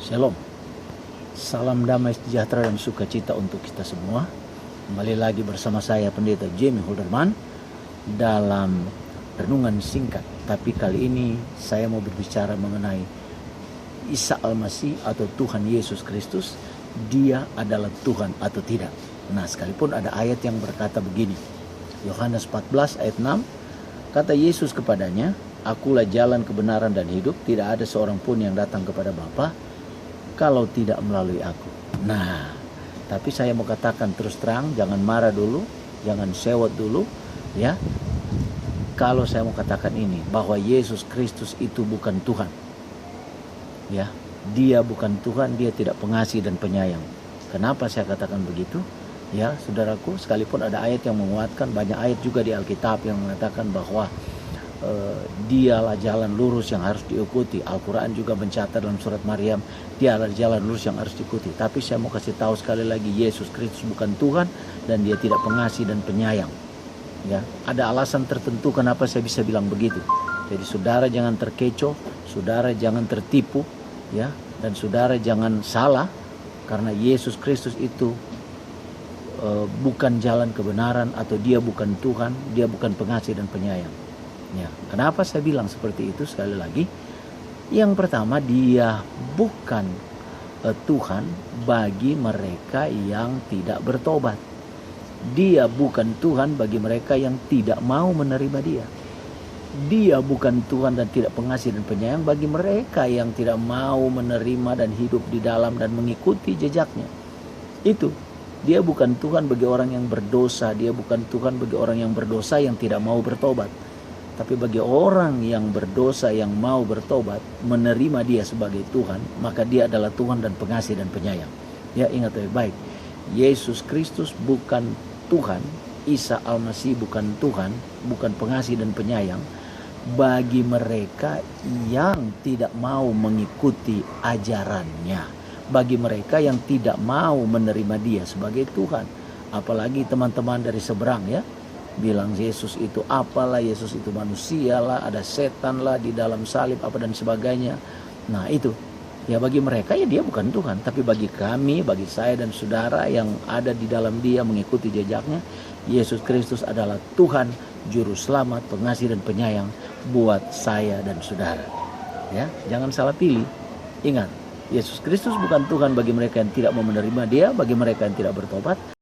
Shalom. Salam damai sejahtera dan sukacita untuk kita semua. Kembali lagi bersama saya Pendeta Jamie Holderman dalam renungan singkat. Tapi kali ini saya mau berbicara mengenai Isa Al-Masih atau Tuhan Yesus Kristus. Dia adalah Tuhan atau tidak. Nah, sekalipun ada ayat yang berkata begini. Yohanes 14 ayat 6. Kata Yesus kepadanya, "Akulah jalan kebenaran dan hidup. Tidak ada seorang pun yang datang kepada Bapa kalau tidak melalui aku." Nah, tapi saya mau katakan terus terang, jangan marah dulu, jangan sewot dulu, ya. Kalau saya mau katakan ini, bahwa Yesus Kristus itu bukan Tuhan, ya, dia bukan Tuhan, dia tidak pengasih dan penyayang. Kenapa saya katakan begitu? Ya, saudaraku, sekalipun ada ayat yang menguatkan, banyak ayat juga di Alkitab yang mengatakan bahwa dialah jalan lurus yang harus diikuti. Al-Quran juga mencatat dalam surat Maryam, dialah jalan lurus yang harus diikuti. Tapi saya mau kasih tahu sekali lagi, Yesus Kristus bukan Tuhan dan dia tidak pengasih dan penyayang. Ya, ada alasan tertentu kenapa saya bisa bilang begitu. Jadi saudara jangan terkecoh, saudara jangan tertipu, ya, dan saudara jangan salah, karena Yesus Kristus itu bukan jalan kebenaran, atau dia bukan Tuhan, dia bukan pengasih dan penyayang. Ya, kenapa saya bilang seperti itu? Sekali lagi, yang pertama, dia bukan Tuhan bagi mereka yang tidak bertobat. Dia bukan Tuhan bagi mereka yang tidak mau menerima dia. Dia bukan Tuhan dan tidak pengasih dan penyayang bagi mereka yang tidak mau menerima dan hidup di dalam dan mengikuti jejaknya. Itu. Dia bukan Tuhan bagi orang yang berdosa. Dia bukan Tuhan bagi orang yang berdosa yang tidak mau bertobat. Tapi bagi orang yang berdosa yang mau bertobat, menerima dia sebagai Tuhan, maka dia adalah Tuhan dan pengasih dan penyayang. Ya, ingat baik-baik. Yesus Kristus bukan Tuhan, Isa Al-Masih bukan Tuhan, bukan pengasih dan penyayang bagi mereka yang tidak mau mengikuti ajarannya. Bagi mereka yang tidak mau menerima dia sebagai Tuhan. Apalagi teman-teman dari seberang, ya, bilang Yesus itu apalah, Yesus itu manusia lah, ada setan lah di dalam salib apa dan sebagainya. Nah itu, ya, bagi mereka ya dia bukan Tuhan. Tapi bagi kami, bagi saya dan saudara yang ada di dalam dia mengikuti jejaknya, Yesus Kristus adalah Tuhan, Juru Selamat, pengasih dan penyayang buat saya dan saudara. Ya, jangan salah pilih. Ingat, Yesus Kristus bukan Tuhan bagi mereka yang tidak mau menerima dia, bagi mereka yang tidak bertobat.